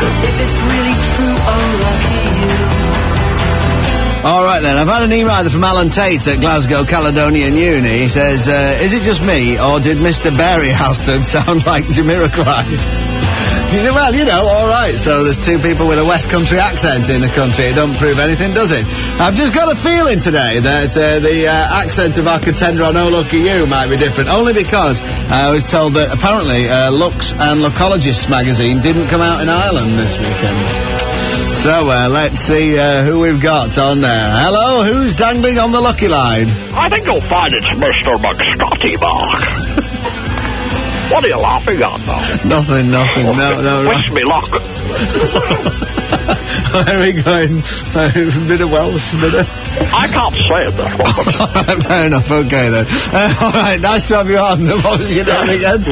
So if it's really true, oh, lucky you. All right, then. I've had an email from Alan Tate at Glasgow Caledonian Uni. He says, is it just me, or did Mr. Berryhouston sound like Jamiroquai? Well, all right. So there's two people with a West Country accent in the country. It don't prove anything, does it? I've just got a feeling today that the accent of our contender on Oh Lucky You might be different, only because I was told that apparently Lux and Lookologist magazine didn't come out in Ireland this weekend. So let's see who we've got on there. Hello, who's dangling on the lucky line? I think you'll find it's Mr. McScotty, Mark. What are you laughing at now? Nothing. No. Wish me luck. Where are we going? A bit of Welsh, I can't say it this one. Fair enough, okay then. All right, nice to have you on. What was your name again?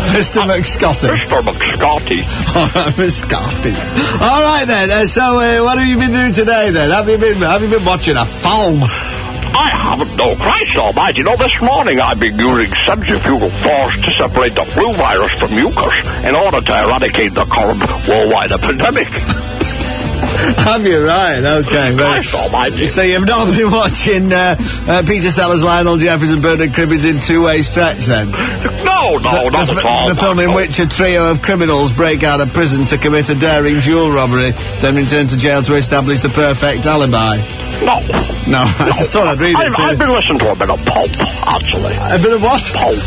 Mr. McScotty. Mr. McScotty. All right, McScotty. All right then. So, what have you been doing today then? Have you been watching a film? I haven't, no. Christ almighty. This morning I've been using centrifugal force to separate the flu virus from mucus in order to eradicate the current worldwide epidemic. Have you? Right, okay. Christ almighty. So you've not been watching Peter Sellers, Lionel Jeffries and Bernard Cribbins in two-way stretch then? No, not at all. The film in which a trio of criminals break out of prison to commit a daring jewel robbery, then return to jail to establish the perfect alibi. No, I just thought I'd read it. I've been listening to a bit of pulp, actually. A bit of what? Pulp.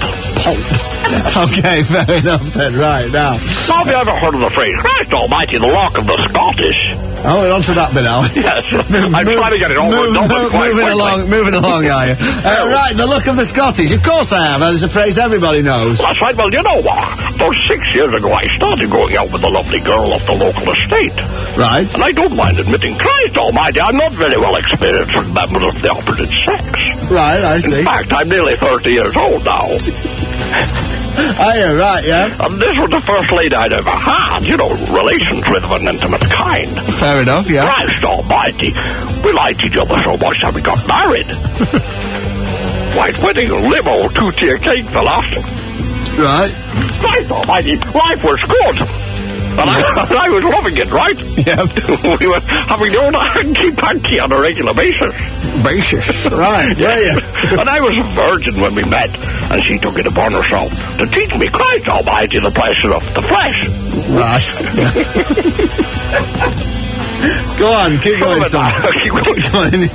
Okay, fair enough then. Right, now. Have you ever heard of the phrase, Christ almighty, the Lock of the Scottish? Oh, we're on to that bit now. Yes. I'm trying to get it over and done with quite quickly. Moving along, are you? Right, the look of the Scottish. Of course I have. It's a phrase everybody knows. That's right. Well, you know what? About 6 years ago, I started going out with a lovely girl off the local estate. Right. And I don't mind admitting, Christ almighty, I'm not very well experienced with members of the opposite sex. Right, I see. In fact, I'm nearly 30 years old now. Are you? Right, yeah. And this was the first lady I'd ever had, relations with of an intimate kind. Fair enough, yeah. Christ almighty, we liked each other so much that we got married. White wedding, limo, 2-tier cake, the last. Right. Christ almighty, life was good. And I was loving it, right? Yeah. We were having the old hanky-panky on a regular basis. Right, yeah. And I was a virgin when we met, and she took it upon herself to teach me, Christ almighty, the pleasure of the flesh. Right. Go on, keep going, son. Keep going.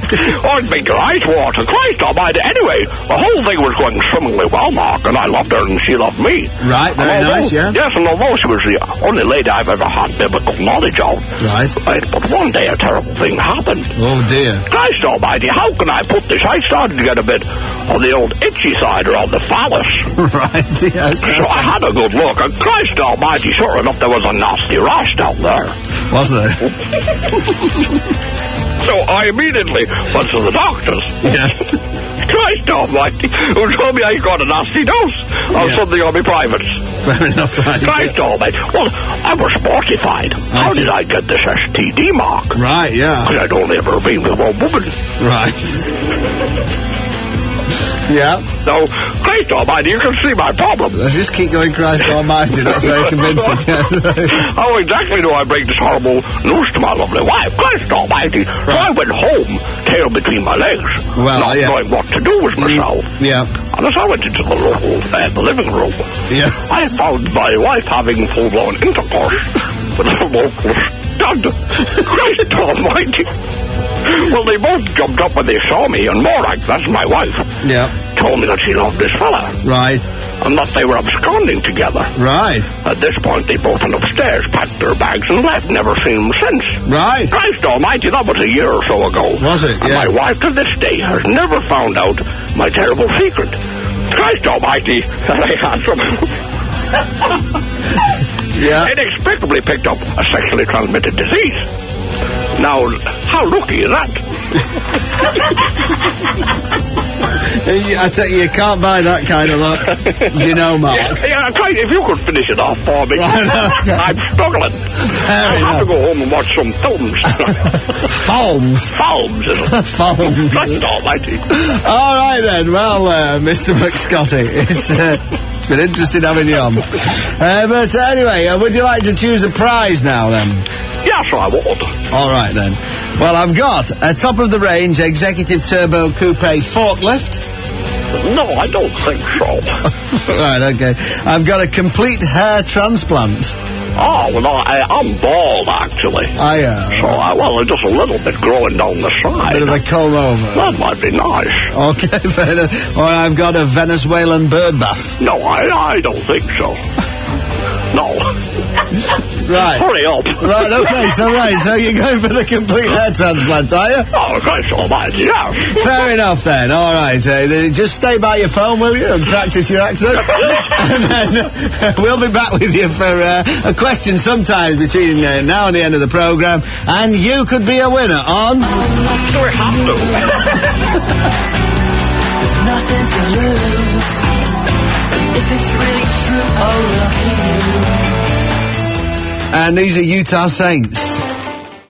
Oh, it'd make your eyes water. Christ almighty. Anyway, the whole thing was going swimmingly well, Mark, and I loved her and she loved me. Right, very nice, yeah. Yes, and although she was the only lady I've ever had biblical knowledge of. Right. But one day a terrible thing happened. Oh, dear. Christ almighty, how can I put this? I started to get a bit on the old itchy side around the phallus. Right, yes. So I had a good look, and Christ almighty, sure enough, there was a nasty rash down there. Was there? So I immediately went to the doctors. Yes. Christ almighty, who told me I got a nasty dose of something on my privates. Fair enough, right. Christ almighty. Well, I was mortified. How did I get this STD, Mark? Right, yeah. Because I'd only ever been with one woman. Right. Yeah. So, Christ almighty, you can see my problem. Let's just keep going, Christ almighty. That's very convincing. How exactly do I break this horrible news to my lovely wife? Christ almighty. Right. So I went home, tail between my legs, not knowing what to do with myself. Yeah. And as I went into the living room, I found my wife having full-blown intercourse with a local stud. Christ almighty. Well, they both jumped up when they saw me, and Morak, that's my wife, told me that she loved this fella. Right. And that they were absconding together. Right. At this point, they both went upstairs, packed their bags, and left. Never seen them since. Right. Christ almighty, that was a year or so ago. Was it? And my wife, to this day, has never found out my terrible secret. Christ almighty, that I had some... inexplicably picked up a sexually transmitted disease. Now, how lucky is that? I tell you can't buy that kind of luck. Mark. Yeah, if you could finish it off for me. I'm struggling. I'll have to go home and watch some films. Films? Films, isn't it? Films. Christ almighty. All right, then. Well, Mr. McScotty, it's It's been interesting having you on. But anyway, would you like to choose a prize now, then? Yes, I would. All right, then. Well, I've got a top-of-the-range executive turbo coupe forklift. No, I don't think so. Right, okay. I've got a complete hair transplant. Oh, well, no, I'm bald, actually. I am. So, well, just a little bit growing down the side. Bit of a comb over. That might be nice. Okay, fair enough. Or I've got a Venezuelan bird bath. No, I don't think so. No. Right. Hurry up. Right, okay, so you're going for the complete hair transplant, are you? Oh, okay, so that, yes. Fair enough, then. All right. Just stay by your phone, will you, and practice your accent? And then we'll be back with you for a question sometime between now and the end of the programme, and you could be a winner on... Do we have to? There's nothing to lose. If it's really true, oh, lucky you. And these are Utah Saints.